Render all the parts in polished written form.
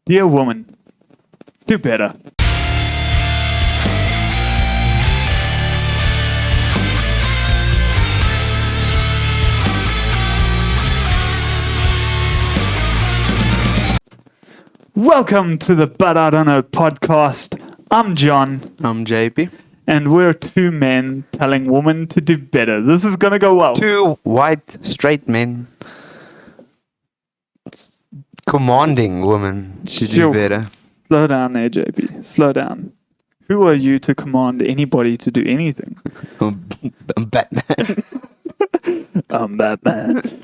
Dear woman, do better. Welcome to the But I Don't Know podcast. I'm John. I'm JP. And we're two men telling women to do better. This is going to go well. Two white, straight men commanding women to do better. Slow down there, JP. Slow down. Who are you to command anybody to do anything? I'm Batman. I'm Batman.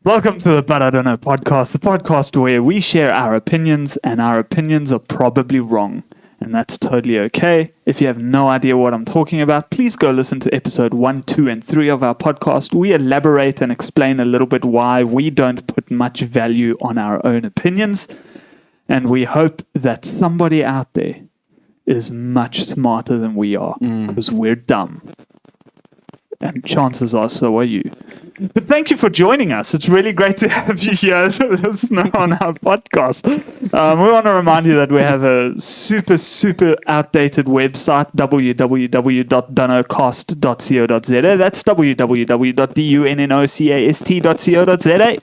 Welcome to the But I Don't Know podcast, the podcast where we share our opinions, and our opinions are probably wrong. And that's totally okay. If you have no idea what I'm talking about, please go listen to episode 1, 2, and 3 of our podcast. We elaborate and explain a little bit why we don't put much value on our own opinions. And we hope that somebody out there is much smarter than we are, because we're dumb. And chances are so are you. But thank you for joining us. It's really great to have you here listening on our podcast. We want to remind you that we have a super outdated website, www.dunocast.co.za. That's www.dunnocast.co.za.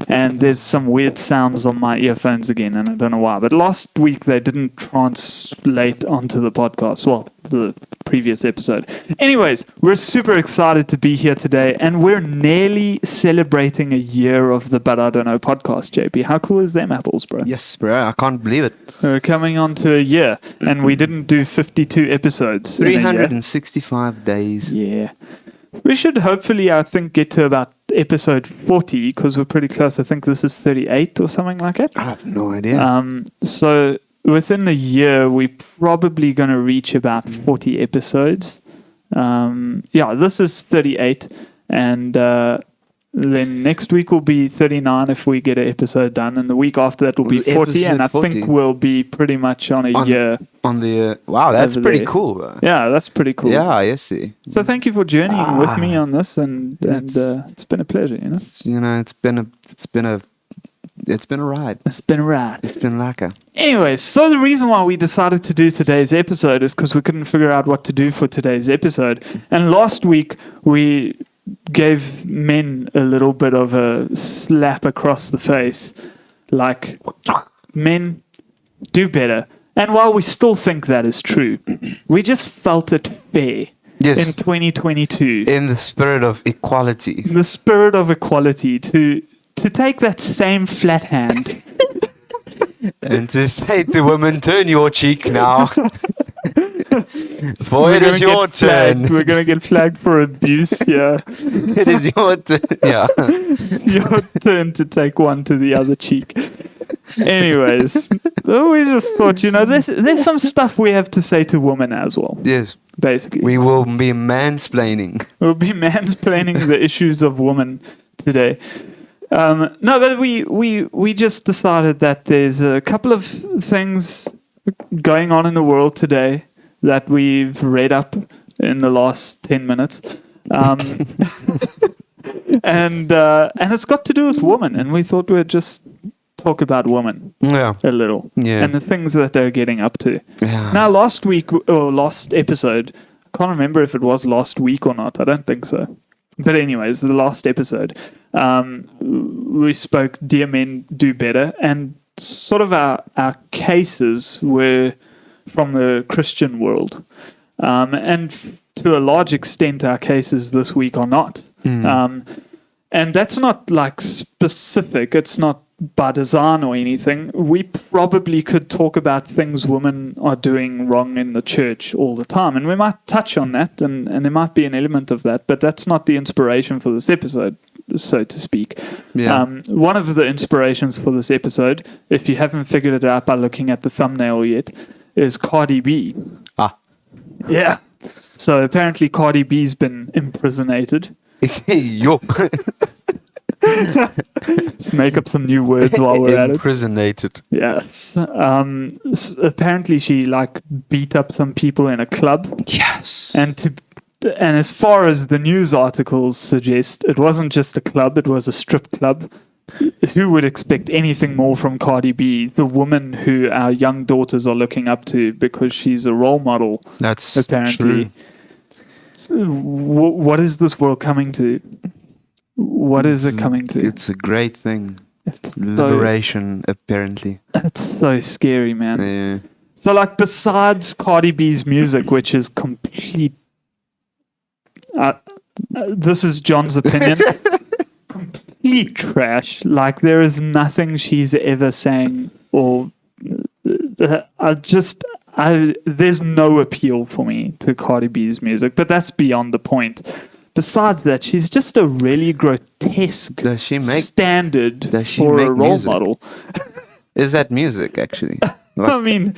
And there's some weird sounds on my earphones again, and I don't know why. But last week they didn't translate onto the podcast. Well, the previous episode. Anyways, we're super excited to be here today, and we're nearly celebrating a year of the But I Don't Know podcast, JP. How cool is them apples, bro? Yes, bro. I can't believe it. We're coming on to a year, and we didn't do 52 episodes. 365 days. Yeah. We should hopefully, I think, get to about episode 40, because we're pretty close. I think this is 38 or something like it. I have no idea. So within a year, we're probably going to reach about 40 episodes. This is 38. And then next week will be 39 if we get an episode done. And the week after that will be 40. And I think we'll be pretty much on a year. On the wow, that's pretty there. Cool. Bro. Yeah, that's pretty cool. Yeah, I see. So thank you for journeying with me on this, and it's been a pleasure. It's been a ride. It's been a ride. It's been lekker. Anyways, so the reason why we decided to do today's episode is because we couldn't figure out what to do for today's episode. And last week we gave men a little bit of a slap across the face, like, men, do better. And while we still think that is true, we just felt it fair in 2022. In the spirit of equality. In the spirit of equality, to take that same flat hand and to say to women, turn your cheek now. For it is your turn. We're going to get flagged for abuse here. It is your turn. Yeah. Your turn to take one to the other cheek. Anyways, we just thought, there's some stuff we have to say to women as well. Yes. Basically. We will be mansplaining. We'll be mansplaining the issues of women today. But we just decided that there's a couple of things going on in the world today that we've read up in the last 10 minutes. And it's got to do with women, and we thought we'd just talk about women a little and the things that they're getting up to. Yeah. Now, last episode, I can't remember if it was last week or not. I don't think so. But anyways, the last episode, we spoke Dear Men Do Better, and sort of our cases were from the Christian world. And to a large extent, our cases this week are not. And that's not like specific. It's not by design or anything. We probably could talk about things women are doing wrong in the church all the time, and we might touch on that, and there might be an element of that, but that's not the inspiration for this episode, so to speak. One of the inspirations for this episode, if you haven't figured it out by looking at the thumbnail yet, is Cardi B. Yeah. So apparently Cardi B's been imprisonated. Yo. Let's make up some new words while we're at it. Imprisonated. Yes. Apparently she beat up some people in a club. Yes. And as far as the news articles suggest, it wasn't just a club, it was a strip club. who would expect anything more from Cardi B, the woman who our young daughters are looking up to because she's a role model, That's apparently. true. So, what is this world coming to? What is it coming to? It's a great thing. It's Liberation, apparently. It's so scary, man. Yeah. So, like, besides Cardi B's music, which is complete. This is John's opinion. Complete trash. Like, there is nothing she's ever sang, or there's no appeal for me to Cardi B's music, but that's beyond the point. Besides that, she's just a really grotesque standard for a role model. Is that music, actually? I mean,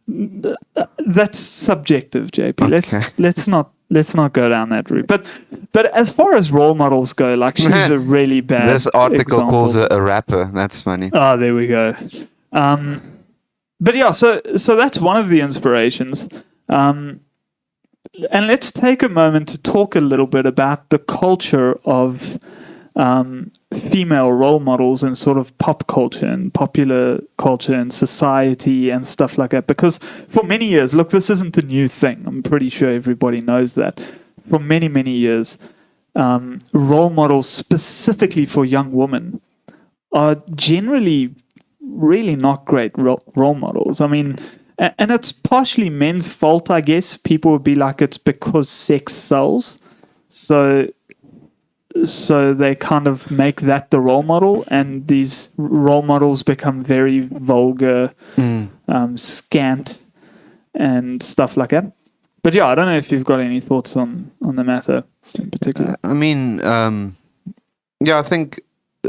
that's subjective, JP. Okay. Let's not go down that route. But as far as role models go, like, she's a really bad. This article example. calls her a rapper. That's funny. Oh, there we go. But yeah, so that's one of the inspirations. And let's take a moment to talk a little bit about the culture of female role models in sort of pop culture and popular culture and society and stuff like that. Because for many years, look, this isn't a new thing. I'm pretty sure everybody knows that. For many, many years, role models specifically for young women are generally really not great role models. I mean, and it's partially men's fault, I guess. People would be like, it's because sex sells. So they kind of make that the role model, and these role models become very vulgar, scant, and stuff like that. But yeah, I don't know if you've got any thoughts on the matter in particular. I mean, I think,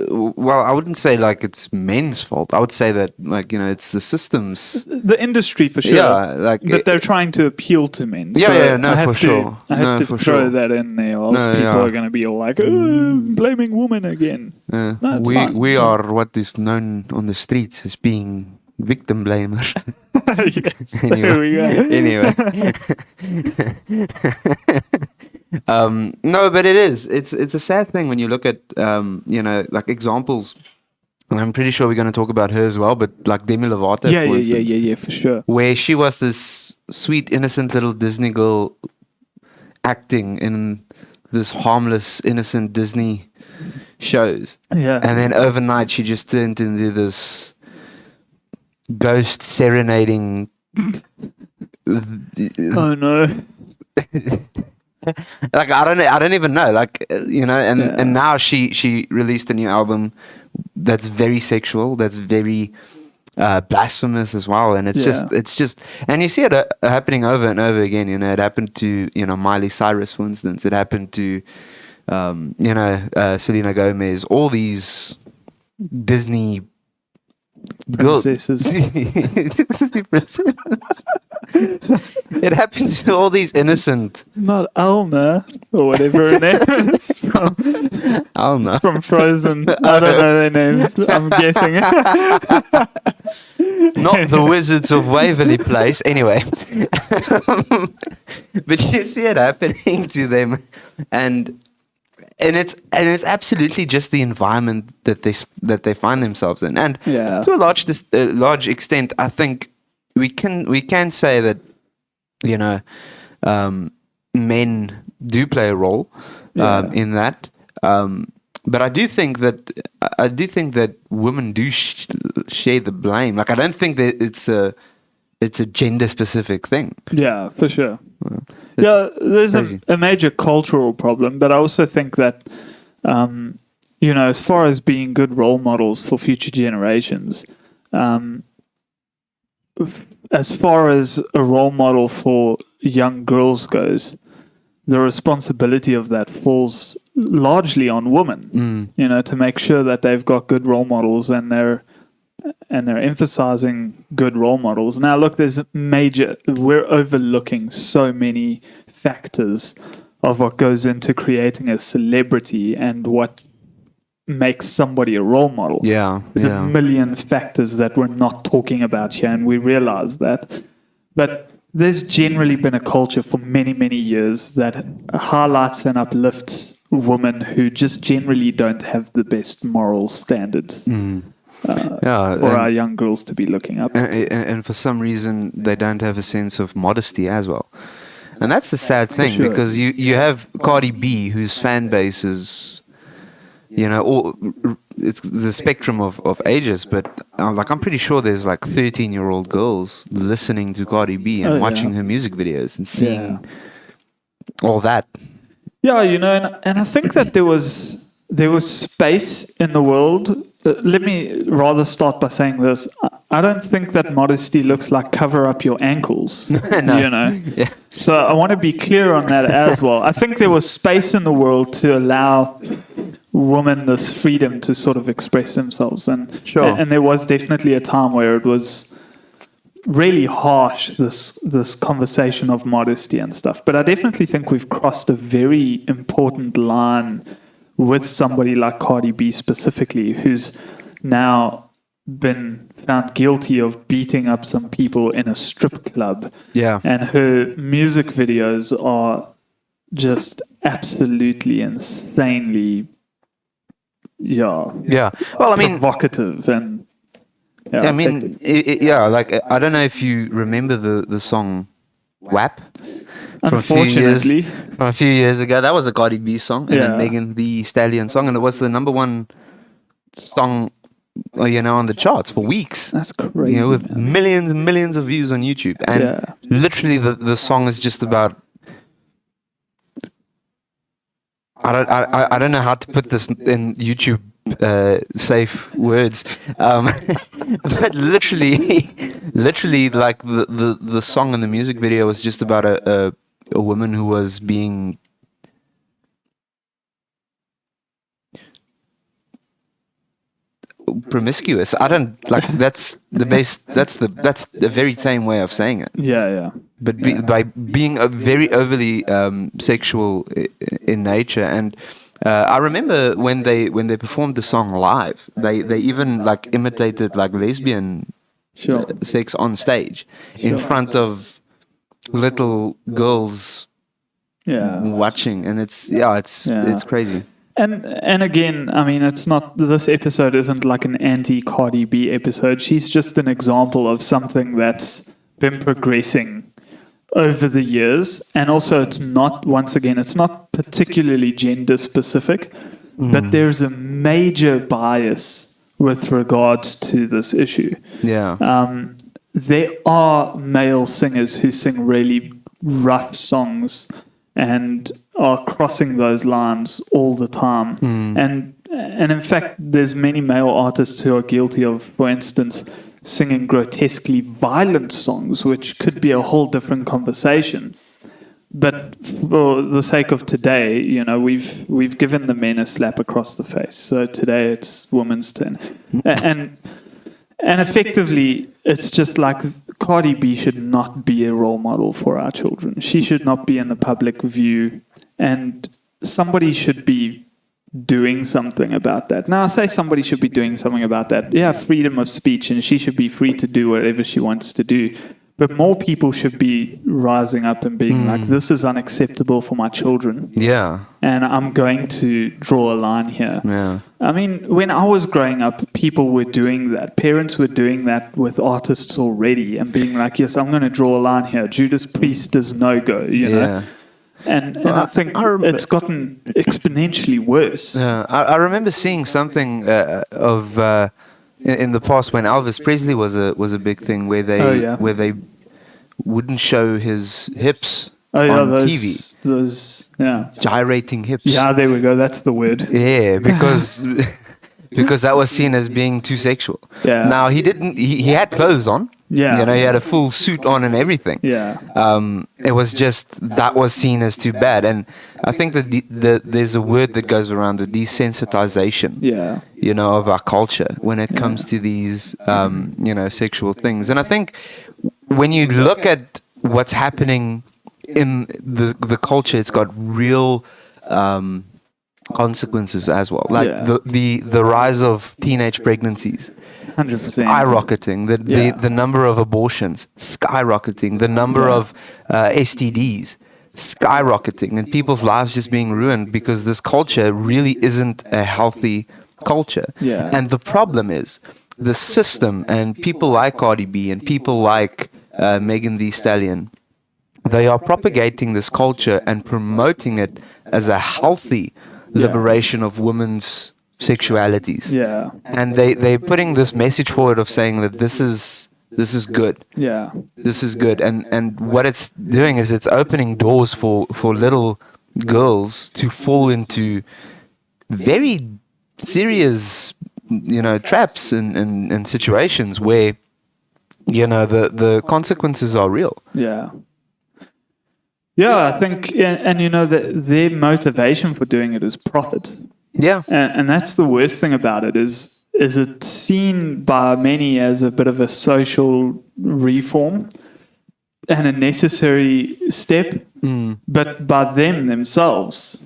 well, I wouldn't say like it's men's fault. I would say that, like, it's the systems. The industry, for sure. Yeah, like, but they're trying to appeal to men. Yeah, I for sure. I have to throw that in there, or else people are going to be all like, blaming women again. No, fine. we are what is known on the streets as being victim blamers. Yes, there we go. Anyway. No, but it is. It's a sad thing when you look at like examples. And I'm pretty sure we're going to talk about her as well. But like Demi Lovato, for instance, yeah, for sure. where she was this sweet, innocent little Disney girl acting in this harmless, innocent Disney shows. Yeah, And then overnight, she just turned into this ghost serenading. Oh no. Like, I don't even know. Like, and now she released a new album that's very sexual, that's very blasphemous as well, and it's just, and you see it happening over and over again. It happened to Miley Cyrus, for instance. It happened to Selena Gomez. All these Disney princesses. Princesses. It happened to all these innocent. Not Alma or whatever her name is from Alma from Frozen. I don't know their names. I'm guessing. Not the Wizards of Waverly Place. Anyway, but you see it happening to them, and it's absolutely just the environment that they find themselves in, and to a large extent, I think we can say that men do play a role in that, but I do think that women do share the blame. Like, I don't think that it's a gender specific thing. Yeah, for sure. There's a major cultural problem, but I also think that, as far as being good role models for future generations, as far as a role model for young girls goes, the responsibility of that falls largely on women, to make sure that they've got good role models and they're emphasizing good role models. Now, look, we're overlooking so many factors of what goes into creating a celebrity and what makes somebody a role model. There's a million factors that we're not talking about here, and we realize that. But there's generally been a culture for many, many years that highlights and uplifts women who just generally don't have the best moral standards for our young girls to be looking up to. And for some reason, they don't have a sense of modesty as well. And that's the sad thing, sure. because you have Cardi B, whose fan base is, it's the spectrum of ages, but I'm pretty sure there's like 13-year-old girls listening to Cardi B and watching her music videos and seeing all that. Yeah, and I think that there was space in the world. Let me rather start by saying this. I don't think that modesty looks like cover up your ankles. No. Yeah. So I want to be clear on that as well. I think there was space in the world to allow women this freedom to sort of express themselves. And there was definitely a time where it was really harsh, this conversation of modesty and stuff. But I definitely think we've crossed a very important line with somebody like Cardi B specifically, who's now been found guilty of beating up some people in a strip club. Yeah. And her music videos are just absolutely insanely well, I mean, provocative and I mean, like, I don't know if you remember the song WAP from a few years ago. That was a Cardi B song and a Megan Thee Stallion song, and it was the number one song, on the charts for weeks. That's crazy. With millions and millions of views on YouTube, and literally the song is just about. I don't know how to put this in YouTube safe words, but literally, like the song and the music video was just about a woman who was being promiscuous. I don't like that's the very tame way of saying it. Yeah. But by being very overly sexual in nature, and I remember when they performed the song live, they even like imitated like lesbian sex on stage in front of little girls watching, and it's crazy. And again, I mean, it's not, this episode isn't like an anti-Cardi B episode. She's just an example of something that's been progressing over the years. And also it's not particularly gender specific, but there's a major bias with regards to this issue. Yeah. There are male singers who sing really rough songs and are crossing those lines all the time. And in fact, there's many male artists who are guilty of, for instance, singing grotesquely violent songs, which could be a whole different conversation. But for the sake of today, we've given the men a slap across the face. So today it's women's turn. And effectively, it's just like Cardi B should not be a role model for our children. She should not be in the public view, and somebody should be doing something about that. Now, I say somebody should be doing something about that. Yeah, freedom of speech, and she should be free to do whatever she wants to do. But more people should be rising up and being like, this is unacceptable for my children. Yeah. And I'm going to draw a line here. Yeah. I mean, when I was growing up, people were doing that. Parents were doing that with artists already and being like, yes, I'm going to draw a line here. Judas Priest is no-go, you know? And I think it's gotten exponentially worse. Yeah. I remember seeing something in the past when Elvis Presley was a big thing, where they wouldn't show his hips on TV. Those gyrating hips. Yeah, there we go. That's the word. Yeah, because that was seen as being too sexual. Yeah. Now he didn't. He had clothes on. Yeah. He had a full suit on and everything. Yeah. It was just that was seen as too bad, and I think that there's a word that goes around, the desensitization. Yeah. Of our culture when it comes to these sexual things, and I think when you look at what's happening in the culture, it's got real consequences as well. Like the rise of teenage pregnancies. 100%. Skyrocketing, the number of abortions skyrocketing, the number of STDs skyrocketing and people's lives just being ruined because this culture really isn't a healthy culture. Yeah. And the problem is the system and people like Cardi B and people like Megan Thee Stallion, they are propagating this culture and promoting it as a healthy liberation of women's sexualities. Yeah. And they're putting this message forward of saying that this is good. Yeah. This is good. And what it's doing is it's opening doors for little girls to fall into very serious, traps and situations where, the consequences are real. Yeah. Yeah, I think, and that their motivation for doing it is profit. Yeah. And that's the worst thing about it is it's seen by many as a bit of a social reform and a necessary step, but by themselves,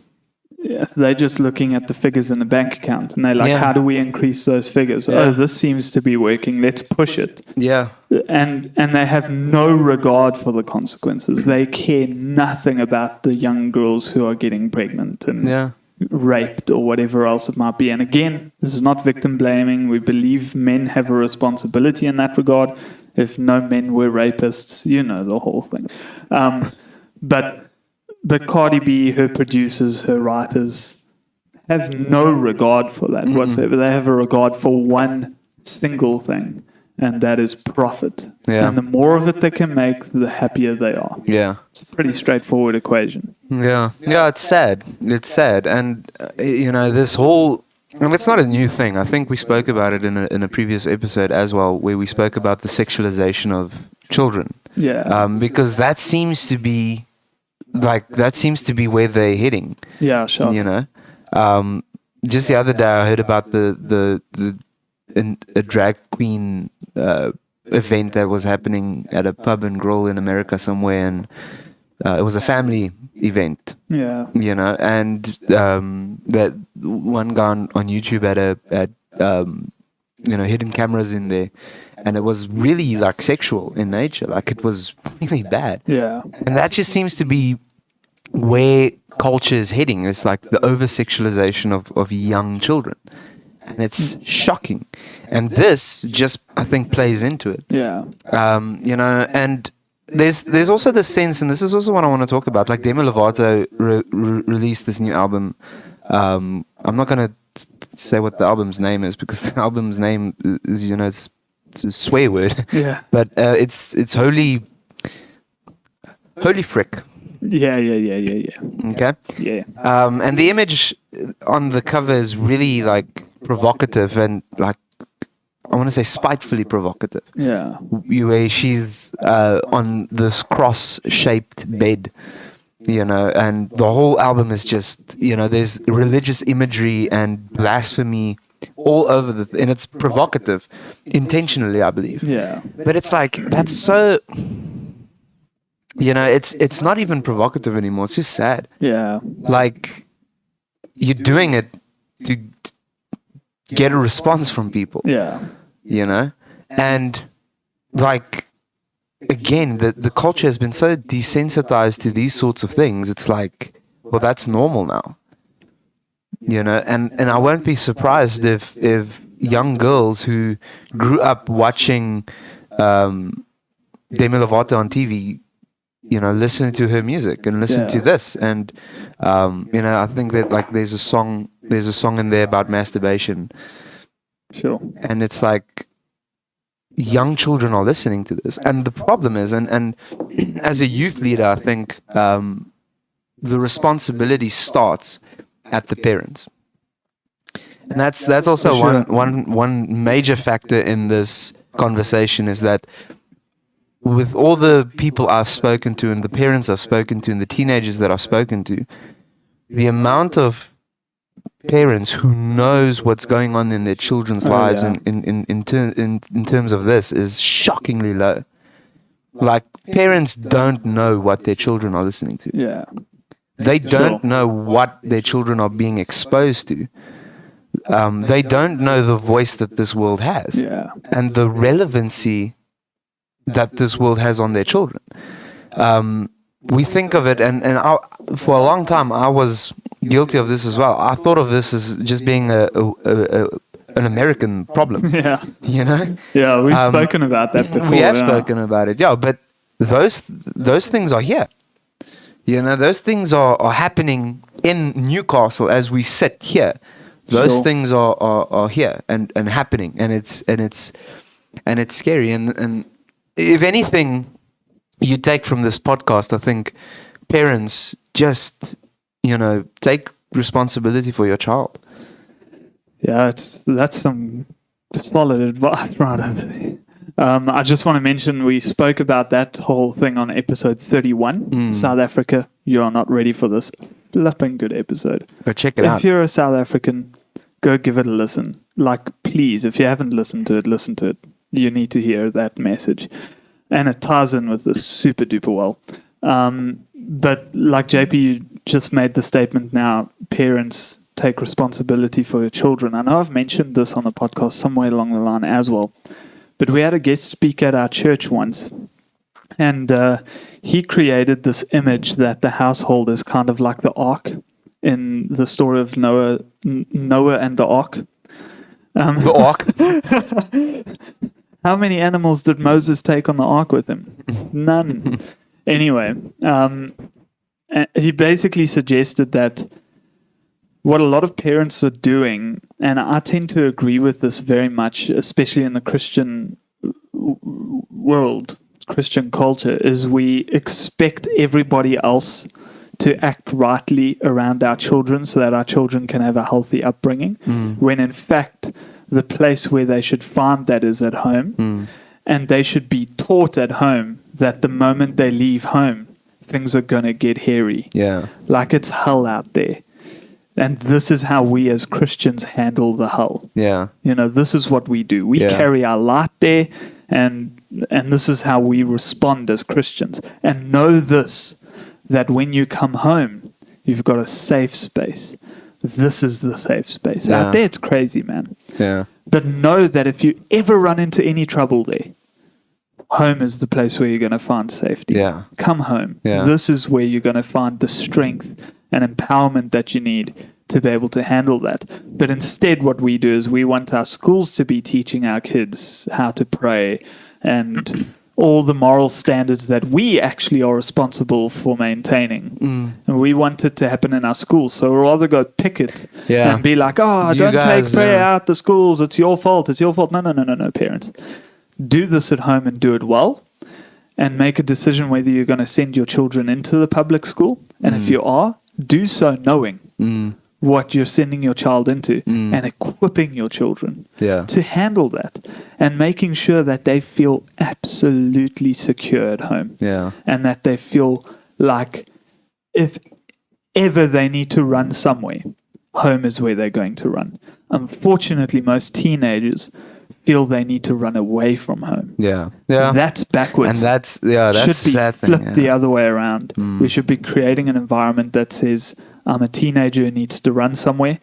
they're just looking at the figures in the bank account and they're like, how do we increase those figures? Oh, this seems to be working. Let's push it. Yeah. And they have no regard for the consequences. They care nothing about the young girls who are getting pregnant and raped or whatever else it might be. And again, this is not victim blaming. We believe men have a responsibility in that regard. If no men were rapists, the whole thing. But Cardi B, her producers, her writers, have no regard for that whatsoever. They have a regard for one single thing, and that is profit. Yeah. And the more of it they can make, the happier they are. Yeah. It's a pretty straightforward equation. Yeah. Yeah, it's sad. It's sad. And, this whole... And it's not a new thing. I think we spoke about it in a previous episode as well, where we spoke about the sexualization of children. Yeah. Because that seems to be... where they're heading. Yeah, sure. Just the other day I heard about a drag queen event that was happening at a pub and grill in America somewhere, and it was a family event. Yeah. And that one guy on YouTube had hidden cameras in there. And it was really like sexual in nature. Like it was really bad. Yeah. And that just seems to be where culture is heading. It's like the over-sexualization of young children. And it's shocking. And this just, I think, plays into it. Yeah. And there's also this sense, and this is also what I want to talk about. Like Demi Lovato released this new album. I'm not going to say what the album's name is because the album's name is, it's a swear word. Yeah. But it's holy frick. Yeah. Okay. Yeah. And the image on the cover is really like provocative and like I want to say spitefully provocative. Yeah. Where she's on this cross-shaped bed, and the whole album is just, there's religious imagery and blasphemy all over and it's provocative intentionally, I believe. Yeah. But it's like that's so it's not even provocative anymore. It's just sad. Yeah. Like you're doing it to get a response from people. Yeah. And like again, the culture has been so desensitized to these sorts of things. It's like, well, that's normal now. And I won't be surprised if young girls who grew up watching Demi Lovato on TV, listen to her music and listen to this, and I think that like there's a song in there about masturbation. Sure. And it's like young children are listening to this, and the problem is, and as a youth leader, I think the responsibility starts at the parents, and that's also one major factor in this conversation is that with all the people I've spoken to and the parents I've spoken to and the teenagers that I've spoken to, the amount of parents who knows what's going on in their children's lives in terms of this is shockingly low. Like parents don't know what their children are listening to. Yeah. They don't know what their children are being exposed to. They don't know the voice that this world has and the relevancy that this world has on their children. we think of it, and for a long time, I was guilty of this as well. I thought of this as just being an American problem. Yeah. You know? Yeah, we've spoken about that before. We have spoken about it, yeah, but those things are here. You know, those things are happening in Newcastle as we sit here. Those things are here and happening, and it's scary. And if anything you take from this podcast, I think parents just, take responsibility for your child. Yeah, that's some solid advice right over there. I just want to mention we spoke about that whole thing on episode 31. South Africa, you are not ready for this. Flipping good episode. Go check it out. If you're a South African, go give it a listen. Like, please, if you haven't listened to it, listen to it. You need to hear that message. And it ties in with this super duper well. But like JP, you just made the statement now, parents take responsibility for your children. I know I've mentioned this on the podcast somewhere along the line as well. But we had a guest speak at our church once. And he created this image that the household is kind of like the ark in the story of Noah and the ark. The ark? How many animals did Moses take on the ark with him? None. Anyway, he basically suggested that what a lot of parents are doing, and I tend to agree with this very much, especially in the Christian world, Christian culture, is we expect everybody else to act rightly around our children so that our children can have a healthy upbringing, when in fact the place where they should find that is at home, and they should be taught at home that the moment they leave home, things are going to get hairy. Yeah. Like it's hell out there. And this is how we as Christians handle the hell. Yeah. This is what we do. We carry our light there, and this is how we respond as Christians. And know this, that when you come home, you've got a safe space. This is the safe space. Yeah. Out there, it's crazy, man. Yeah. But know that if you ever run into any trouble there, home is the place where you're going to find safety. Yeah. Come home. Yeah. This is where you're going to find the strength and empowerment that you need to be able to handle that. But instead, what we do is we want our schools to be teaching our kids how to pray and all the moral standards that we actually are responsible for maintaining. And we want it to happen in our schools. So we'd rather go picket and be like, don't take prayer out the schools. It's your fault. It's your fault. No, parents. Do this at home and do it well. And make a decision whether you're going to send your children into the public school. And if you are, do so knowing what you're sending your child into and equipping your children to handle that and making sure that they feel absolutely secure at home and that they feel like if ever they need to run somewhere, home is where they're going to run. Unfortunately, most teenagers feel they need to run away from home. Yeah. That's backwards. And that's should be sad thing. Flipped the other way around. We should be creating an environment that says, I'm a teenager who needs to run somewhere.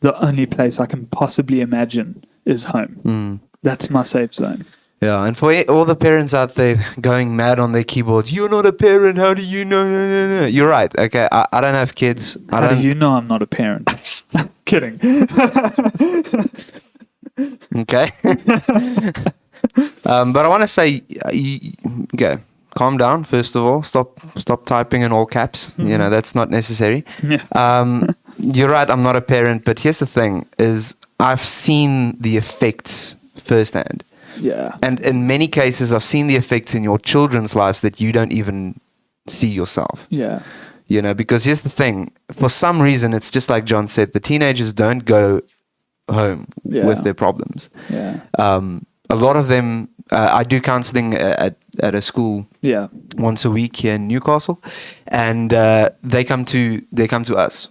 The only place I can possibly imagine is home. That's my safe zone. Yeah, and for all the parents out there going mad on their keyboards, you're not a parent, how do you know? No. You're right, okay, I don't have kids. How do you know I'm not a parent? Kidding. Okay. But I want to say, okay, calm down, first of all. Stop typing in all caps. That's not necessary. Yeah. You're right, I'm not a parent, but here's the thing, is I've seen the effects firsthand. Yeah. And in many cases, I've seen the effects in your children's lives that you don't even see yourself. Yeah. Because here's the thing. For some reason, it's just like John said, the teenagers don't go home with their problems. Yeah. A lot of them, I do counseling at a school once a week here in Newcastle, and they come to us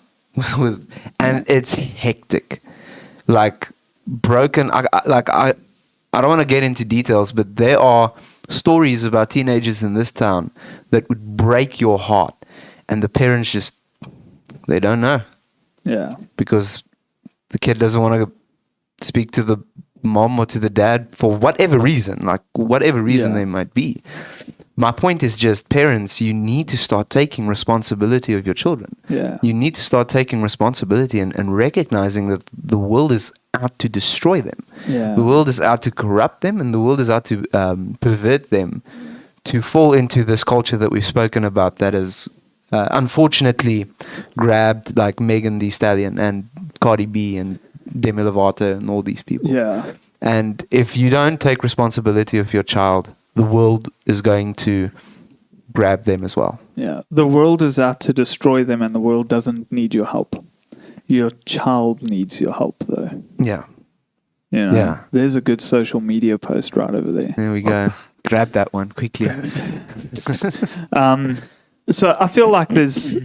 and it's hectic, like broken. I don't want to get into details, but there are stories about teenagers in this town that would break your heart, and the parents just, they don't know. Yeah. Because the kid doesn't want to speak to the mom or to the dad for whatever reason, they might be. my point is just, parents, you need to start taking responsibility of your children. Yeah. You need to start taking responsibility and recognizing that the world is out to destroy them. Yeah. The world is out to corrupt them, and the world is out to pervert them, to fall into this culture that we've spoken about that is unfortunately grabbed like Megan Thee Stallion and Cardi B and Demi Lovato and all these people. Yeah. And if you don't take responsibility of your child, the world is going to grab them as well. Yeah. The world is out to destroy them, and the world doesn't need your help. Your child needs your help, though. Yeah. You know, Yeah. there's a good social media post right over there. There we go. Grab that one quickly. So I feel like there's,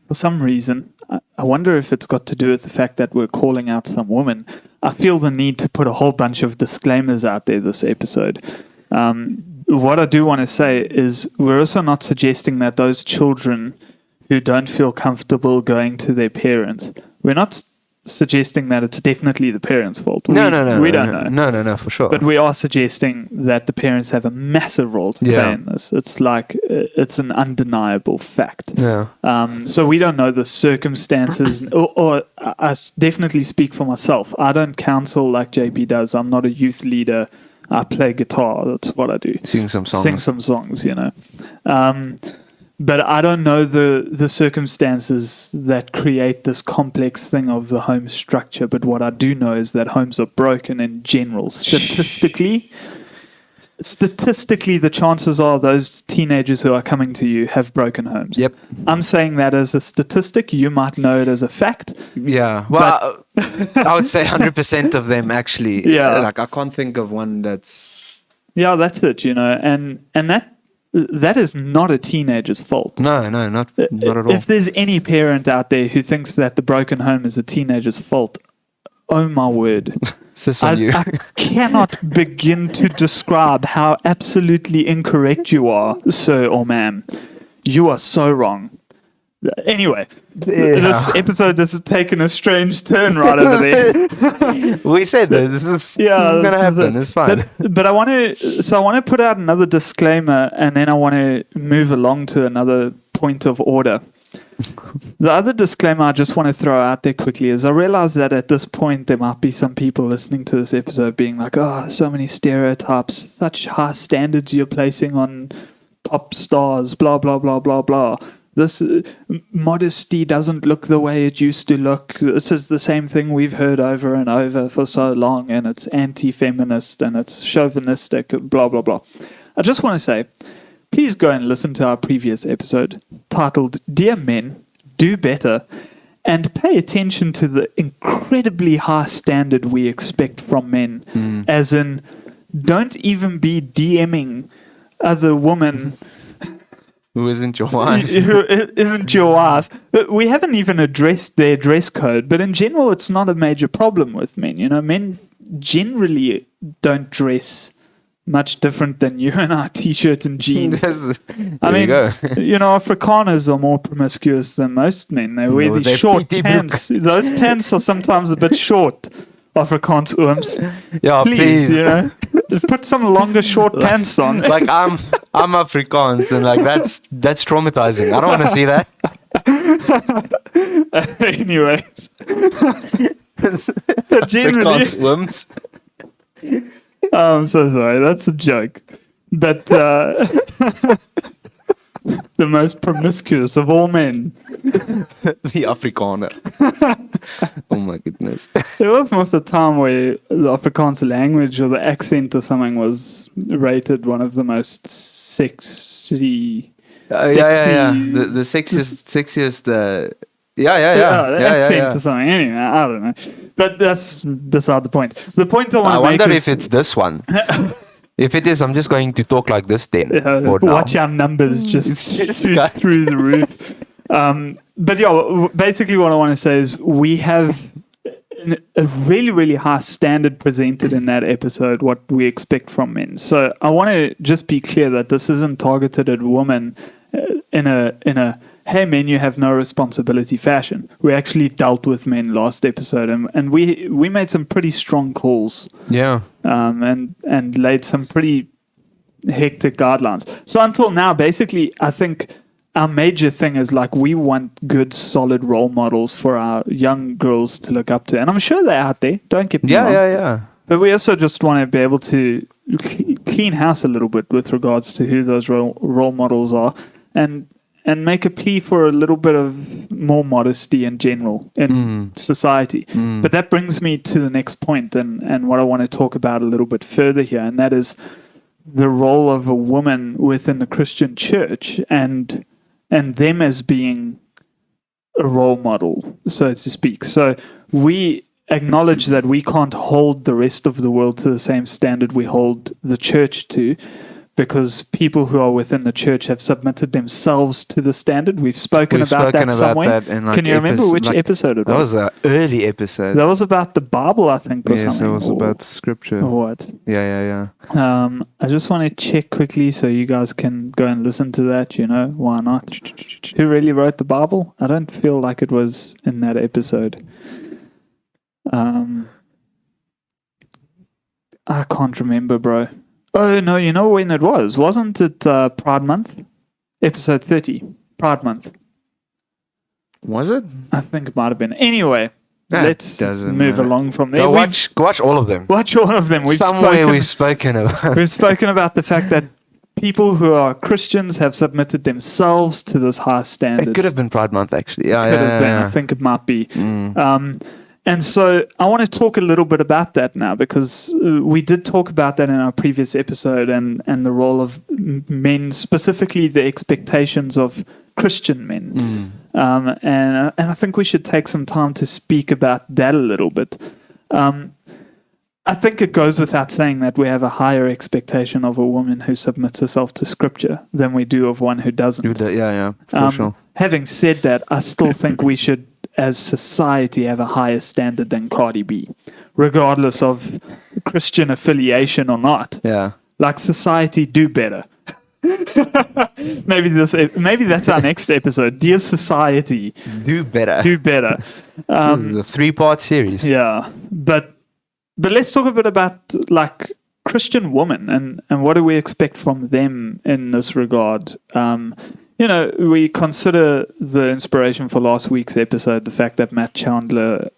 for some reason, I wonder if it's got to do with the fact that we're calling out some women. I feel the need to put a whole bunch of disclaimers out there this episode. What I do want to say is we're also not suggesting that those children who don't feel comfortable going to their parents, we're not suggesting that it's definitely the parents' fault. We don't know. No, for sure. But we are suggesting that the parents have a massive role to play in this. It's like, it's an undeniable fact. Yeah. So we don't know the circumstances, or I definitely speak for myself. I don't counsel like JP does. I'm not a youth leader. I play guitar. That's what I do. Sing some songs, you know. But I don't know the circumstances that create this complex thing of the home structure. But what I do know is that homes are broken in general. Statistically, the chances are those teenagers who are coming to you have broken homes. Yep. I'm saying that as a statistic. You might know it as a fact. Yeah. Well, I would say 100% of them actually. Yeah. Like, I can't think of one that's... Yeah, that's it, you know. And that is not a teenager's fault. No, not at all. If there's any parent out there who thinks that the broken home is a teenager's fault, oh my word. I I cannot begin to describe how absolutely incorrect you are, sir or ma'am. You are so wrong. Anyway, this episode has taken a strange turn right over there. We said that this is going to happen. It's fine. But I want to put out another disclaimer, and then I want to move along to another point of order. The other disclaimer I just want to throw out there quickly is I realize that at this point there might be some people listening to this episode being like, oh, so many stereotypes, such high standards you're placing on pop stars, blah, blah, blah, blah, blah. This modesty doesn't look the way it used to look. This is the same thing we've heard over and over for so long, and it's anti-feminist and it's chauvinistic, blah, blah, blah. I just want to say, please go and listen to our previous episode titled Dear Men, Do Better, and pay attention to the incredibly high standard we expect from men. As in, don't even be DMing other women who isn't your wife. Who isn't your wife. We haven't even addressed their dress code, but in general, it's not a major problem with men. You know, men generally don't dress much different than you and I, t-shirt and jeans. I mean, you know, Afrikaners are more promiscuous than most men. They wear these short pants. Those pants are sometimes a bit short. Afrikaans ooms. Yeah, please. You know, put some longer short pants on. Like I'm Afrikaans, and like that's traumatizing. I don't want to see that. Anyways, generally, Afrikaans ooms. I'm so sorry. That's a joke. But the most promiscuous of all men. The Afrikaner. Oh my goodness. There was most of the time where the Afrikaans language or the accent or something was rated one of the most sexy. Yeah. The sexiest. Accent or something. Anyway, I don't know. But that's beside the point. The point I want to make is... I wonder if it's this one. If it is, I'm just going to talk like this then. Watch our numbers just shoot through the roof. But yeah, basically what I want to say is we have a really, really high standard presented in that episode, what we expect from men. So I want to just be clear that this isn't targeted at women in a hey men, you have no responsibility fashion. We actually dealt with men last episode, and we made some pretty strong calls. Yeah. And laid some pretty hectic guidelines. So until now, basically, I think our major thing is like we want good, solid role models for our young girls to look up to. And I'm sure they're out there. Don't get me wrong. Yeah. But we also just want to be able to clean house a little bit with regards to who those role models are, and make a plea for a little bit of more modesty in general in society. But that brings me to the next point, and what I want to talk about a little bit further here, and that is the role of a woman within the Christian church, and them as being a role model, so to speak. So we acknowledge that we can't hold the rest of the world to the same standard we hold the church to, because people who are within the church have submitted themselves to the standard. We've spoken about that somewhere. Can you remember which episode it was? That was an early episode. That was about the Bible, I think, or something. Yes, it was about scripture. Or what? Yeah. I just want to check quickly so you guys can go and listen to that, why not? Who really wrote the Bible? I don't feel like it was in that episode. I can't remember, bro. Oh, no, you know when it was? Wasn't it Pride Month? Episode 30. Pride Month. Was it? I think it might have been. Anyway, let's move along from there. Go watch all of them. Watch all of them. We've spoken about. We've spoken about the fact that people who are Christians have submitted themselves to this high standard. It could have been Pride Month, actually. Could have been. I think it might be. And so I want to talk a little bit about that now, because we did talk about that in our previous episode, and the role of men, specifically the expectations of Christian men. And I think we should take some time to speak about that a little bit. I think it goes without saying that we have a higher expectation of a woman who submits herself to Scripture than we do of one who doesn't. For sure. Having said that, I still think we should, as society, have a higher standard than Cardi B, regardless of Christian affiliation or not. Yeah. Like, society, do better. Maybe that's our next episode. Dear society, do better. Do better. This is a 3-part series. Yeah, but let's talk a bit about like Christian women and what do we expect from them in this regard. We consider the inspiration for last week's episode the fact that Matt Chandler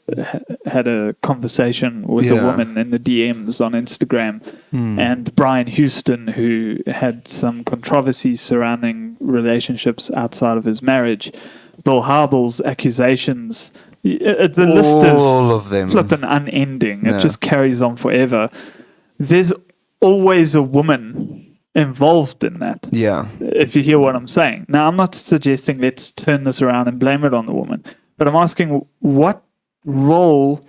had a conversation with a woman in the DMs on Instagram, and Brian Houston, who had some controversies surrounding relationships outside of his marriage, Bill Harbel's accusations. The list is flipping unending. It just carries on forever. There's always a woman involved in that. Yeah. If you hear what I'm saying. Now, I'm not suggesting let's turn this around and blame it on the woman, but I'm asking, what role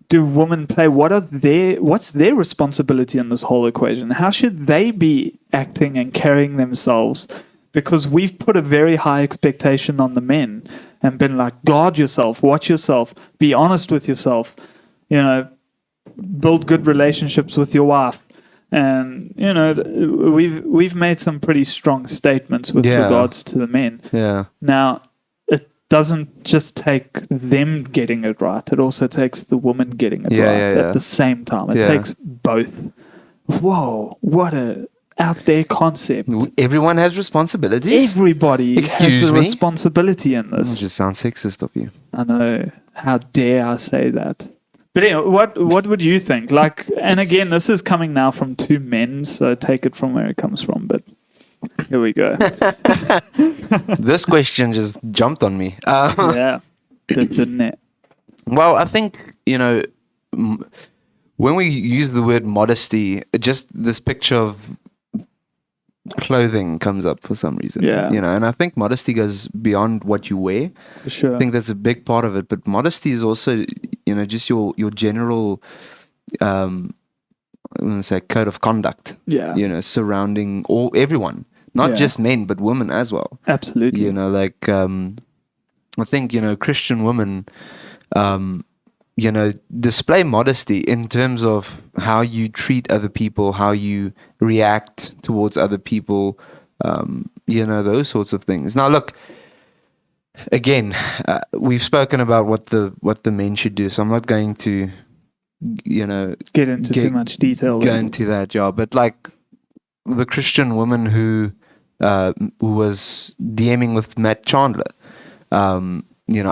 do women play? What's their responsibility in this whole equation? How should they be acting and carrying themselves? Because we've put a very high expectation on the men and been like, guard yourself, watch yourself, be honest with yourself, build good relationships with your wife. And we've made some pretty strong statements with regards to the men. Yeah. Now, it doesn't just take them getting it right; it also takes the woman getting it right at the same time. It takes both. Whoa! What a out there concept. Everyone has responsibilities. Everybody has a responsibility in this. It just sounds sexist of you. I know. How dare I say that? But anyway, what would you think? Like, and again, this is coming now from two men, so take it from where it comes from. But here we go. This question just jumped on me. Yeah, didn't it? Well, I think, when we use the word modesty, just this picture of clothing comes up for some reason. Yeah. And I think modesty goes beyond what you wear. For sure. I think that's a big part of it. But modesty is also, just your general, I'm going to say code of conduct. Yeah. Surrounding everyone. Not just men, but women as well. Absolutely. I think, Christian women, display modesty in terms of how you treat other people, how you react towards other people, those sorts of things. Now, look, again, we've spoken about what the men should do, so I'm not going to, get into too much detail. Go into that job, but like the Christian woman who who was DMing with Matt Chandler. I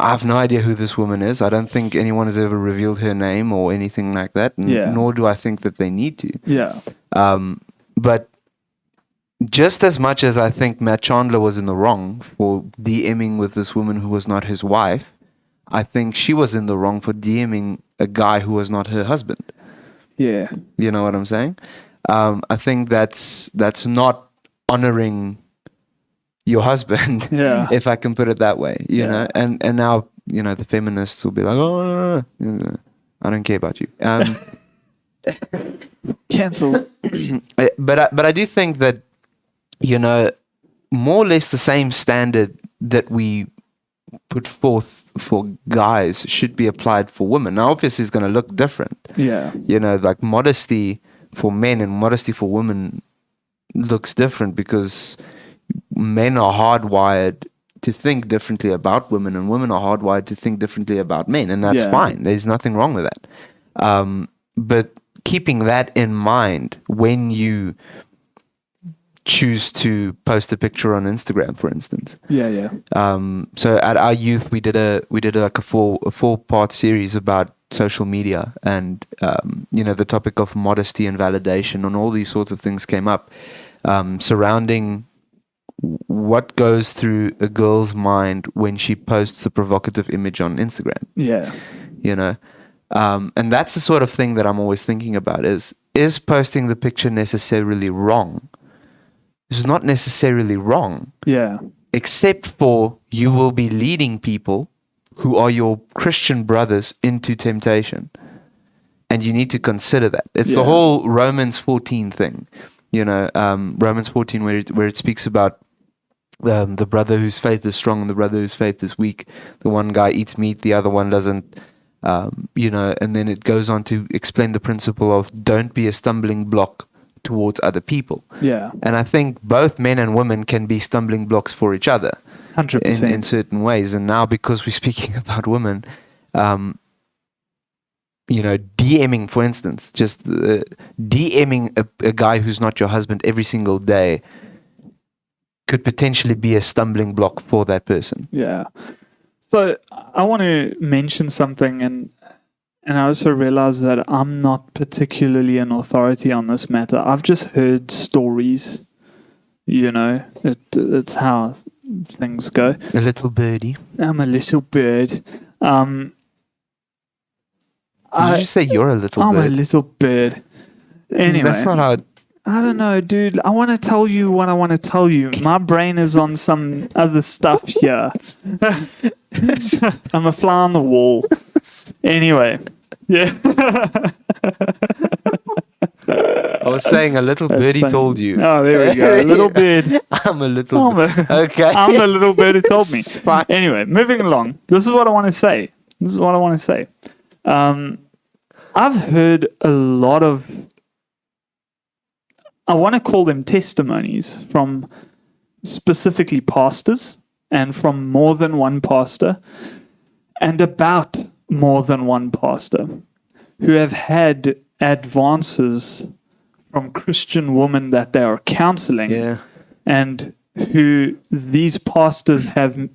have no idea who this woman is. I don't think anyone has ever revealed her name or anything like that. Nor do I think that they need to. Yeah. But just as much as I think Matt Chandler was in the wrong for DMing with this woman who was not his wife, I think she was in the wrong for DMing a guy who was not her husband. Yeah. You know what I'm saying? I think that's not honoring your husband, if I can put it that way, you know. And now, the feminists will be like, oh, I don't care about you. Cancel. But I do think that, more or less the same standard that we put forth for guys should be applied for women. Now, obviously, it's going to look different. Yeah. Like modesty for men and modesty for women looks different because men are hardwired to think differently about women and women are hardwired to think differently about men, and that's fine. There's nothing wrong with that. But keeping that in mind when you choose to post a picture on Instagram, for instance. So at our youth, we did like a four-part series about social media, and the topic of modesty and validation and all these sorts of things came up, surrounding what goes through a girl's mind when she posts a provocative image on Instagram. And that's the sort of thing that I'm always thinking about is posting the picture necessarily wrong? It's not necessarily wrong. Except for you will be leading people who are your Christian brothers into temptation. And you need to consider that. It's the whole Romans 14 thing. Romans 14 where it speaks about the brother whose faith is strong and the brother whose faith is weak. The one guy eats meat, the other one doesn't. And then it goes on to explain the principle of don't be a stumbling block towards other people. And I think both men and women can be stumbling blocks for each other 100% in certain ways. And now because we're speaking about women, DMing, for instance, just DMing a guy who's not your husband every single day could potentially be a stumbling block for that person. So I want to mention something, and I also realize that I'm not particularly an authority on this matter. I've just heard stories, it's how things go. A little birdie. I'm a little bird. Did you say you're a little bird? I'm a little bird. Anyway. That's not how... I don't know, dude. I want to tell you what I want to tell you. My brain is on some other stuff here. I'm a fly on the wall. Anyway. I was saying a little birdie told you. Oh, there we go. A little bird. I'm a little bird. Okay. I'm the little bird who told me. Anyway, moving along. This is what I want to say. I've heard a lot of, I want to call them testimonies from specifically pastors and from more than one pastor and about more than one pastor who have had advances from Christian women that they are counseling and who these pastors have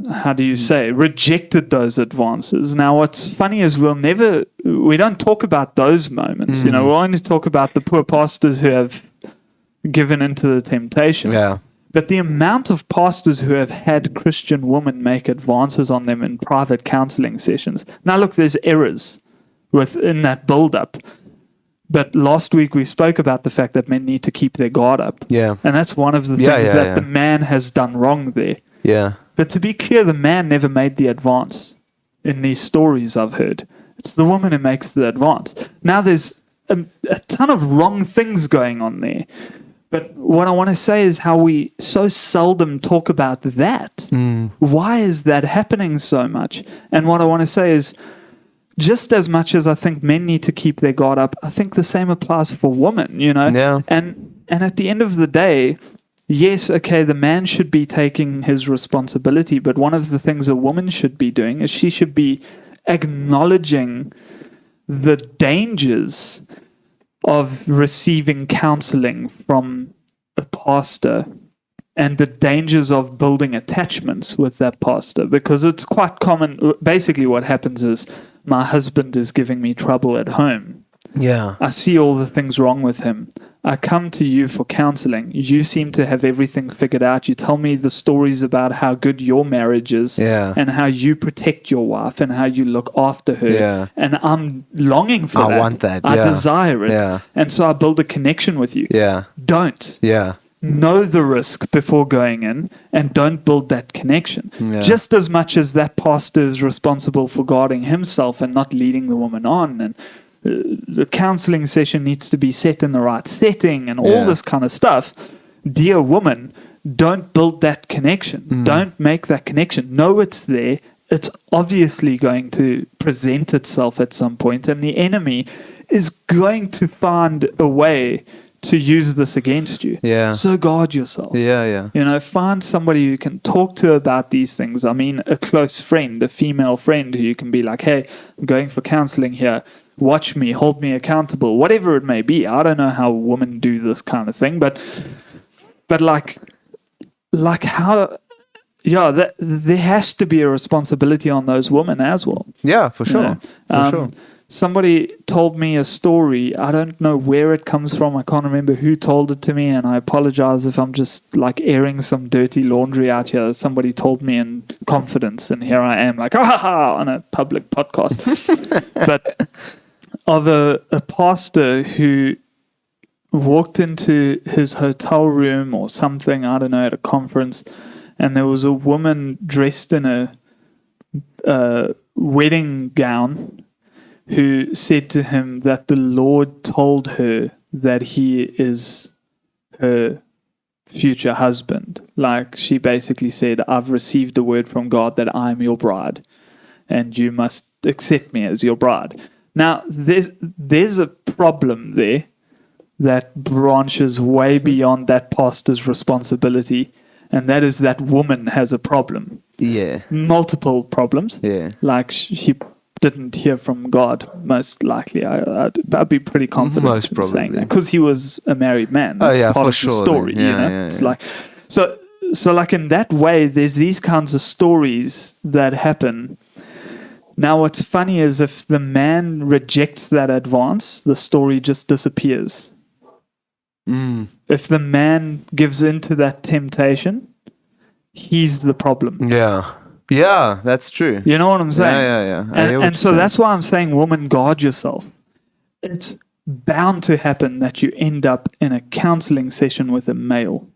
how do you say, rejected those advances. Now, what's funny is we don't talk about those moments. We'll only talk about the poor pastors who have given into the temptation. But the amount of pastors who have had Christian women make advances on them in private counseling sessions. Now, look, there's errors within that build-up. But last week we spoke about the fact that men need to keep their guard up. And that's one of the things that the man has done wrong there. But to be clear, the man never made the advance in these stories I've heard. It's the woman who makes the advance. Now, there's a ton of wrong things going on there. But what I want to say is how we so seldom talk about that. Why is that happening so much? And what I want to say is, just as much as I think men need to keep their guard up, I think the same applies for women, And at the end of the day, yes, okay, the man should be taking his responsibility, but one of the things a woman should be doing is she should be acknowledging the dangers of receiving counseling from a pastor and the dangers of building attachments with that pastor, because it's quite common. Basically, what happens is my husband is giving me trouble at home. Yeah. I see all the things wrong with him. I come to you for counseling. You seem to have everything figured out. You tell me the stories about how good your marriage is Yeah. and how you protect your wife and how you look after her. Yeah. And I'm longing for that. I want that. I Yeah. desire it. Yeah. And so I build a connection with you. Yeah. Don't. Yeah. Know the risk before going in and don't build that connection. Yeah. Just as much as that pastor is responsible for guarding himself and not leading the woman on, and the counseling session needs to be set in the right setting and all Yeah. this kind of stuff. Dear woman, don't build that connection. Don't make that connection. Know it's there. It's obviously going to present itself at some point, and the enemy is going to find a way to use this against you. Yeah. So guard yourself. Yeah. Yeah. You know, find somebody you can talk to about these things. I mean, a close friend, a female friend who you can be like, hey, I'm going for counseling here. Watch me, hold me accountable, whatever it may be. I don't know how women do this kind of thing, but like how, yeah, there has to be a responsibility on those women as well. Yeah, for you sure. know? For sure. Somebody told me a story. I don't know where it comes from. I can't remember who told it to me, and I apologize if I'm just like airing some dirty laundry out here. Somebody told me in confidence, and here I am like, on a public podcast. But of a pastor who walked into his hotel room or something, I don't know, at a conference, and there was a woman dressed in a wedding gown who said to him that the Lord told her that he is her future husband. Like, she basically said, I've received a word from God that I'm your bride and you must accept me as your bride. Now, there's a problem there that branches way beyond that pastor's responsibility, and that is that woman has a problem. Yeah. Multiple problems. Yeah. Like, she didn't hear from God, most likely. I'd be pretty confident Most in saying probably. that, because he was a married man. That's yeah, part for of sure the story. then. Yeah, You know, yeah, it's yeah. like so like in that way, there's these kinds of stories that happen. Now, what's funny is if the man rejects that advance, the story just disappears. If the man gives into that temptation, he's the problem. Yeah. Yeah, that's true. You know what I'm saying? Yeah. I hear what And you're so saying. that's why I'm saying, woman, guard yourself. It's bound to happen that you end up in a counseling session with a male.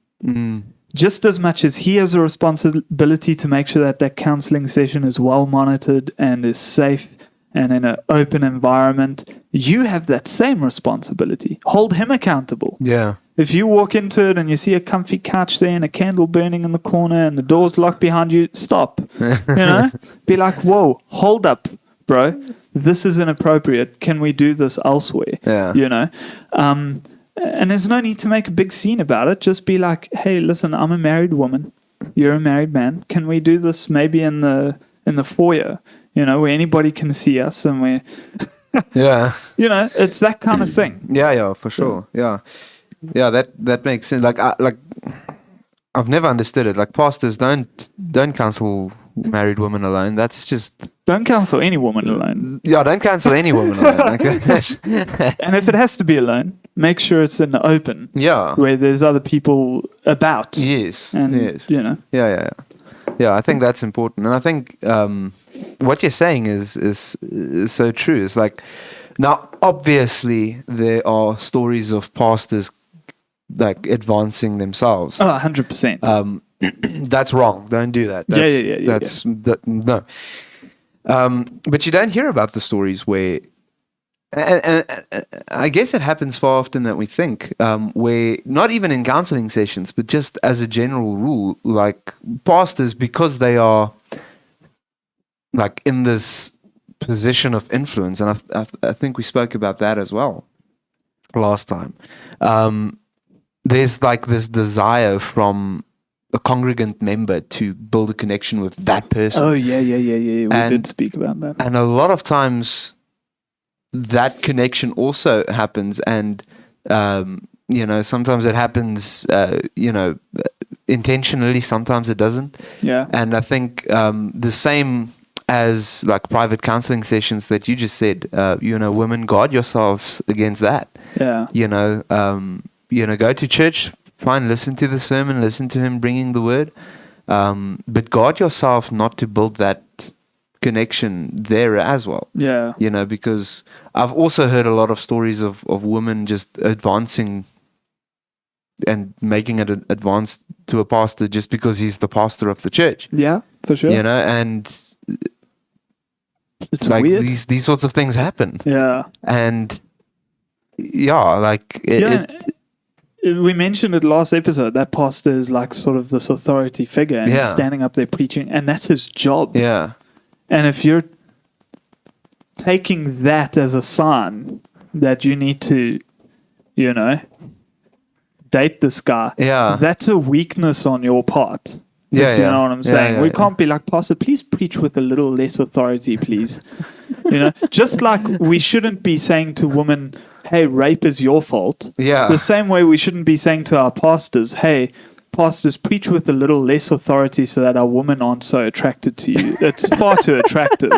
Just as much as he has a responsibility to make sure that that counseling session is well monitored and is safe and in an open environment, you have that same responsibility. Hold him accountable. Yeah. If you walk into it and you see a comfy couch there and a candle burning in the corner and the door's locked behind you, stop. You know? Be like, whoa, hold up, bro. This is inappropriate. Can we do this elsewhere? Yeah. You know? And there's no need to make a big scene about it. Just be like, hey, listen, I'm a married woman. You're a married man. Can we do this maybe in the foyer? You know, where anybody can see us and where, Yeah. you know, it's that kind of thing. Yeah, for sure. Yeah. Yeah, that makes sense. Like I've never understood it. Like, pastors don't counsel married women alone. That's just Don't counsel any woman alone. don't counsel any woman alone. Like, And if it has to be alone, make sure it's in the open yeah. where there's other people about. Yes. And, yes. you know. Yeah, I think that's important, and I think what you're saying is so true. It's like, now obviously there are stories of pastors like advancing themselves. Oh, 100%. That's wrong. Don't do that. That's, no. But you don't hear about the stories where, and I guess it happens far often that we think, where not even in counseling sessions, but just as a general rule, like pastors, because they are like in this position of influence, and I think we spoke about that as well last time. There's like this desire from a congregant member to build a connection with that person. Oh, yeah. We did speak about that. And a lot of times that connection also happens, and sometimes it happens, intentionally, sometimes it doesn't. Yeah. And I think the same as like private counseling sessions that you just said, women, guard yourselves against that. Yeah. Go to church, fine, listen to the sermon, listen to him bringing the word, but guard yourself not to build that connection there as well. Yeah. Because I've also heard a lot of stories of women just advancing and making it advance to a pastor just because he's the pastor of the church. Yeah, for sure. And it's like weird. These sorts of things happen. Yeah. And we mentioned it last episode, that pastor is like sort of this authority figure, and he's standing up there preaching, and that's his job. Yeah. And if you're taking that as a sign that you need to, date this guy, that's a weakness on your part. You know what I'm saying? We can't be like, Pastor, please preach with a little less authority, please. Just like we shouldn't be saying to women, hey, rape is your fault. Yeah. The same way we shouldn't be saying to our pastors, hey, pastors, preach with a little less authority so that our women aren't so attracted to you. It's far too attractive.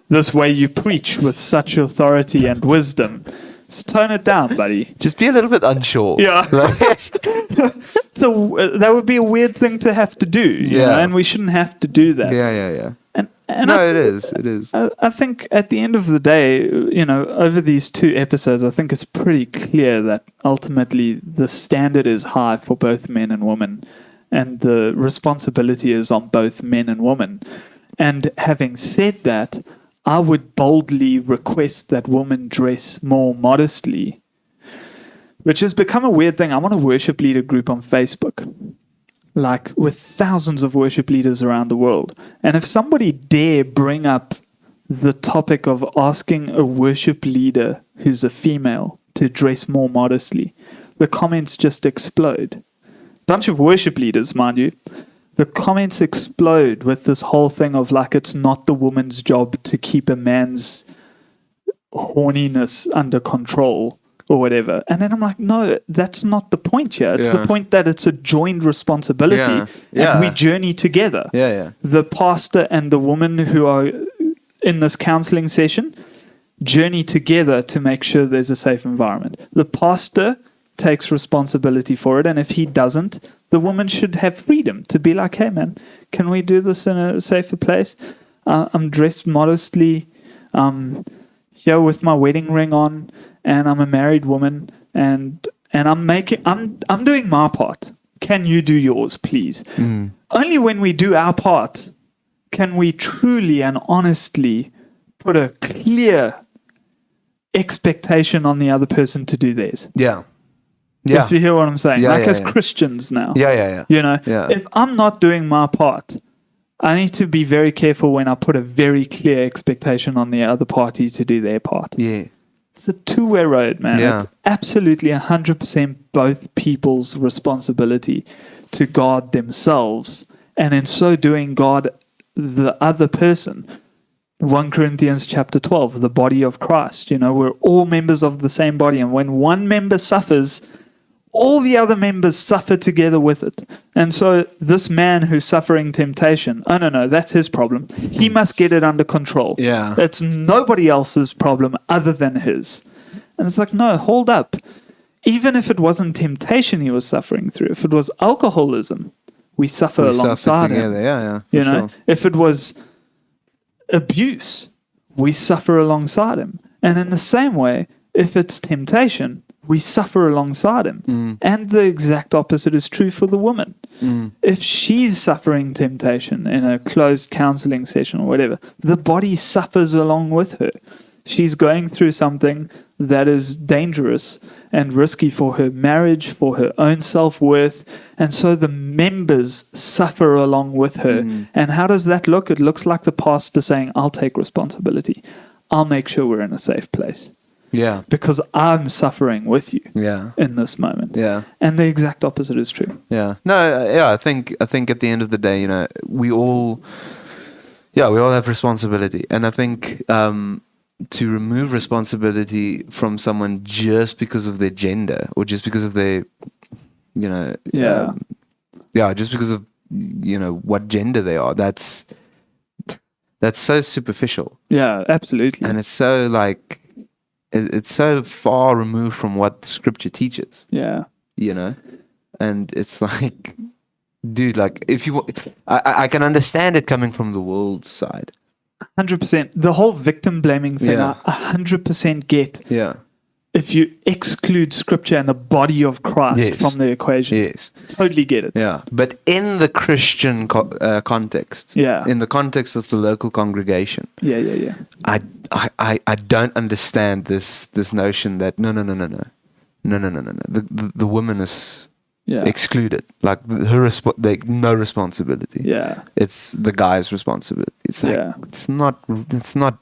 This way you preach with such authority and wisdom. Just tone it down, buddy. Just be a little bit unsure. Yeah. So that would be a weird thing to have to do, you know, and we shouldn't have to do that. Yeah. And no, it is. I think at the end of the day, over these 2 episodes, I think it's pretty clear that ultimately the standard is high for both men and women, and the responsibility is on both men and women. And having said that, I would boldly request that women dress more modestly, which has become a weird thing. I'm on a worship leader group on Facebook, like with thousands of worship leaders around the world. And if somebody dare bring up the topic of asking a worship leader who's a female to dress more modestly, the comments just explode. Bunch of worship leaders, mind you. The comments explode with this whole thing of like, it's not the woman's job to keep a man's horniness under control or whatever. And then I'm like, no, that's not the point here. It's the point that it's a joint responsibility and we journey together. The pastor and the woman who are in this counseling session journey together to make sure there's a safe environment. The pastor takes responsibility for it, and if he doesn't, the woman should have freedom to be like, hey man, can we do this in a safer place? I'm dressed modestly, here with my wedding ring on, and I'm a married woman, and I'm doing my part. Can you do yours, please? Only when we do our part can we truly and honestly put a clear expectation on the other person to do theirs. If you hear what I'm saying. As Christians now. If I'm not doing my part, I need to be very careful when I put a very clear expectation on the other party to do their part. It's a two-way road, man. It's absolutely 100% both people's responsibility to guard themselves, and in so doing, guard the other person. 1 Corinthians chapter 12, the body of Christ. We're all members of the same body, and when one member suffers, all the other members suffer together with it. And so this man who's suffering temptation, oh no, that's his problem. He must get it under control. It's nobody else's problem other than his. And it's like, no, hold up. Even if it wasn't temptation he was suffering through, if it was alcoholism, we suffer alongside him. Sure. If it was abuse, we suffer alongside him. And in the same way, if it's temptation, we suffer alongside him. And the exact opposite is true for the woman. If she's suffering temptation in a closed counseling session or whatever, the body suffers along with her. She's going through something that is dangerous and risky for her marriage, for her own self-worth, and so the members suffer along with her. And how does that look? It looks like the pastor saying, I'll take responsibility. I'll make sure we're in a safe place. Because I'm suffering with you in this moment. And the exact opposite is true. I think at the end of the day, we all have responsibility. And I think to remove responsibility from someone just because of their gender or just because of their, just because of, what gender they are. That's so superficial. Yeah, absolutely. And it's so like, it's so far removed from what Scripture teaches. Yeah. And it's like, dude, like if you, I can understand it coming from the world's side. 100%. The whole victim blaming thing, I 100% get. Yeah. If you exclude Scripture and the body of Christ from the equation. Yes. Totally get it. Yeah. But in the Christian context, in the context of the local congregation, I don't understand this notion that no. The woman is excluded. Like her no responsibility. Yeah. It's the guy's responsibility. It's like it's not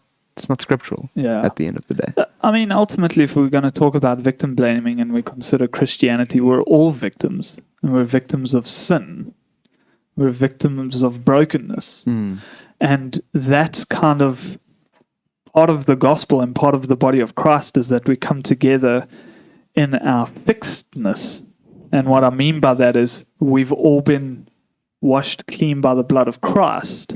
scriptural at the end of the day. I mean, ultimately, if we're going to talk about victim blaming and we consider Christianity, we're all victims. And we're victims of sin. We're victims of brokenness. And that's kind of part of the gospel and part of the body of Christ, is that we come together in our fixedness. And what I mean by that is we've all been washed clean by the blood of Christ.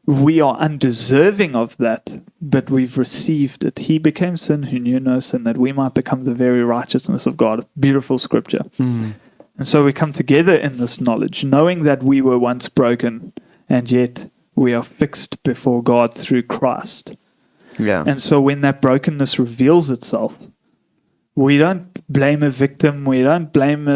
We are undeserving of that, but we've received it. He became sin who knew no sin, that we might become the very righteousness of God. Beautiful scripture. And so we come together in this knowledge, knowing that we were once broken, and yet we are fixed before God through Christ. Yeah. And so when that brokenness reveals itself, we don't blame a victim, we don't blame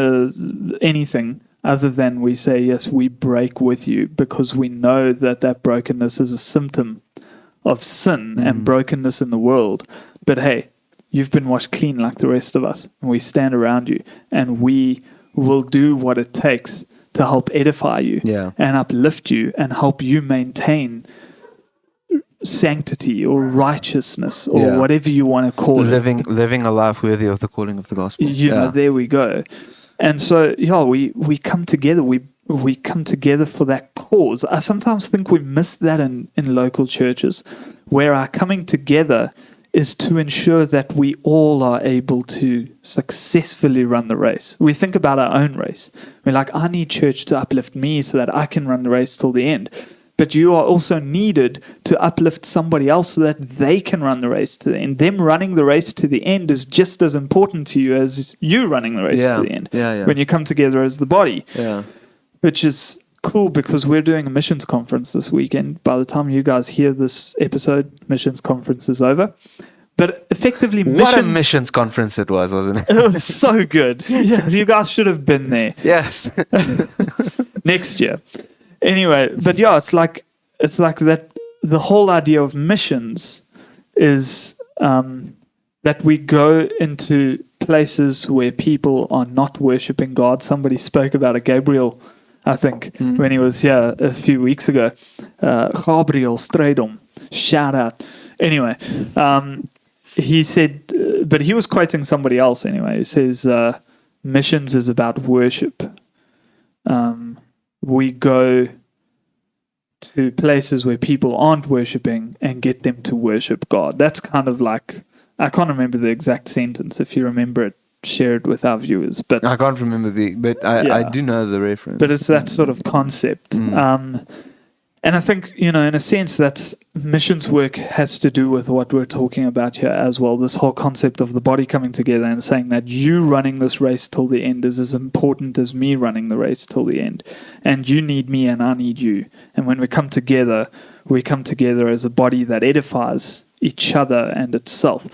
anything, other than we say, yes, we break with you, because we know that brokenness is a symptom of sin and brokenness in the world. But hey, you've been washed clean like the rest of us, and we stand around you, and we will do what it takes to help edify you and uplift you and help you maintain sanctity or righteousness or whatever you want to call it. Living a life worthy of the calling of the gospel. There we go. And so, we come together. We come together for that cause. I sometimes think we miss that in local churches, where our coming together is to ensure that we all are able to successfully run the race. We think about our own race. We're like, I need church to uplift me so that I can run the race till the end. But you are also needed to uplift somebody else so that they can run the race to the end. Them running the race to the end is just as important to you as you running the race to the end. When you come together as the body. Which is cool, because we're doing a missions conference this weekend. By the time you guys hear this episode, missions conference is over. But effectively, what a missions conference it was, wasn't it? It was so good. Yeah, you guys should have been there. Yes. Next year. Anyway, but it's like that. The whole idea of missions is that we go into places where people are not worshiping God. Somebody spoke about it, Gabriel, I think, when he was here a few weeks ago. Gabriel Stradom, shout out. Anyway, he said, but he was quoting somebody else anyway. He says, missions is about worship. We go to places where people aren't worshiping and get them to worship God. That's kind of like, I can't remember the exact sentence. If you remember it, share it with our viewers. But I can't remember but I do know the reference. But it's that sort of concept. And I think, in a sense, that missions work has to do with what we're talking about here as well. This whole concept of the body coming together and saying that you running this race till the end is as important as me running the race till the end. And you need me and I need you. And when we come together as a body that edifies each other and itself.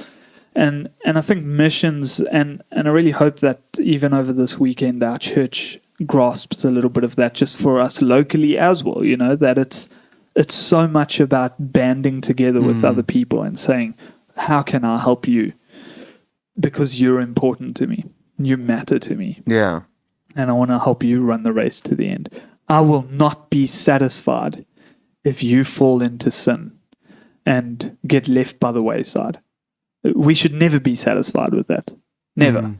And I think missions, and I really hope that even over this weekend, our church grasps a little bit of that just for us locally as well, that it's so much about banding together with other people and saying, how can I help you? Because you're important to me. You matter to me. Yeah. And I want to help you run the race to the end. I will not be satisfied if you fall into sin and get left by the wayside. We should never be satisfied with that. Never.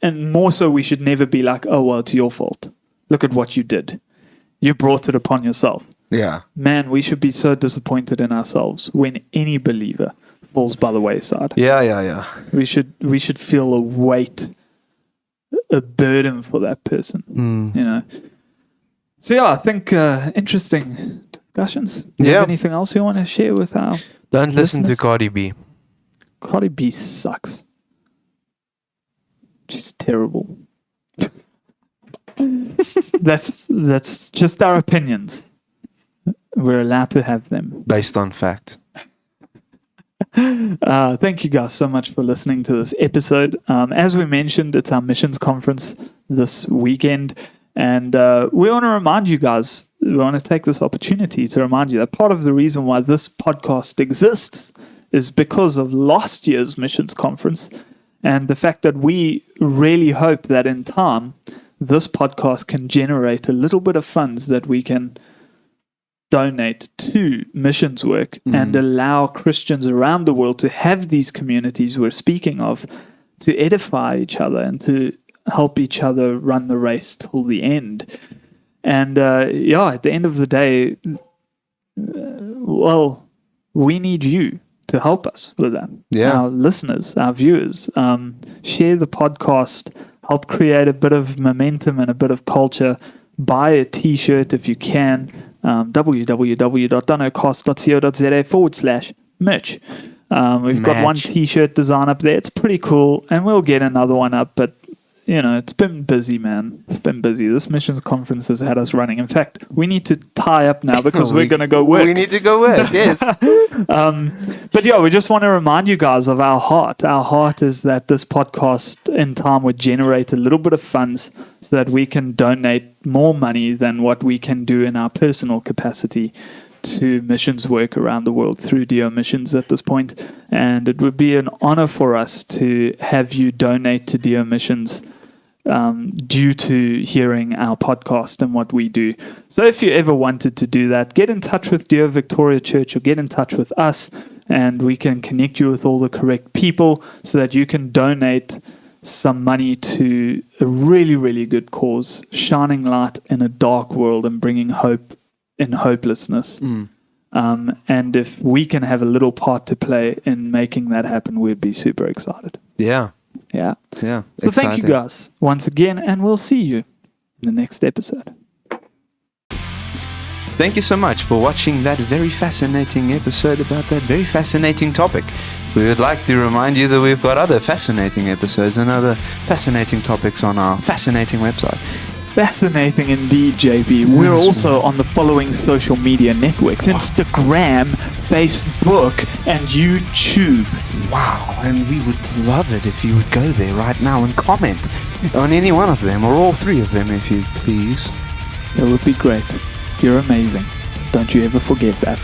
And more so, we should never be like, oh, well, it's your fault. Look at what you did. You brought it upon yourself. Yeah. Man, we should be so disappointed in ourselves when any believer falls by the wayside. Yeah. We should feel a weight, a burden for that person. You know. So yeah, I think interesting discussions. Do you have anything else you want to share with our Don't listen to listeners? Cardi B. Cardi B sucks. She's terrible. That's just our opinions. We're allowed to have them. Based on fact. Thank you guys so much for listening to this episode. As we mentioned, it's our missions conference this weekend. And we want to remind you guys, we want to take this opportunity to remind you that part of the reason why this podcast exists is because of last year's missions conference and the fact that we really hope that in time, this podcast can generate a little bit of funds that we can donate to missions work and allow Christians around the world to have these communities we're speaking of to edify each other and to help each other run the race till the end. And at the end of the day, we need you to help us with that. Yeah. Our listeners, our viewers, share the podcast, help create a bit of momentum and a bit of culture. Buy a t-shirt if you can. www.donocast.co.za/merch. We've got one t-shirt design up there. It's pretty cool, and we'll get another one up, but it's been busy, man. It's been busy. This missions conference has had us running. In fact, we need to tie up now because we're going to go work. We need to go work, yes. But we just want to remind you guys of our heart. Our heart is that this podcast in time would generate a little bit of funds so that we can donate more money than what we can do in our personal capacity to missions work around the world through DO Missions at this point. And it would be an honor for us to have you donate to DO Missions due to hearing our podcast and what we do. So if you ever wanted to do that, get in touch with DO Victoria Church or get in touch with us, and we can connect you with all the correct people so that you can donate some money to a really, really good cause, shining light in a dark world and bringing hope in hopelessness. And if we can have a little part to play in making that happen, we'd be super excited. Yeah. So Exciting. thank you guys once again, and we'll see you in the next episode. Thank you so much for watching that very fascinating episode about that very fascinating topic. We would like to remind you that we've got other fascinating episodes and other fascinating topics on our fascinating website. Fascinating indeed, JB. We're also on the following social media networks: Instagram, Facebook, and YouTube. Wow, and we would love it if you would go there right now and comment on any one of them or all three of them, if you please. It would be great. You're amazing. Don't you ever forget that.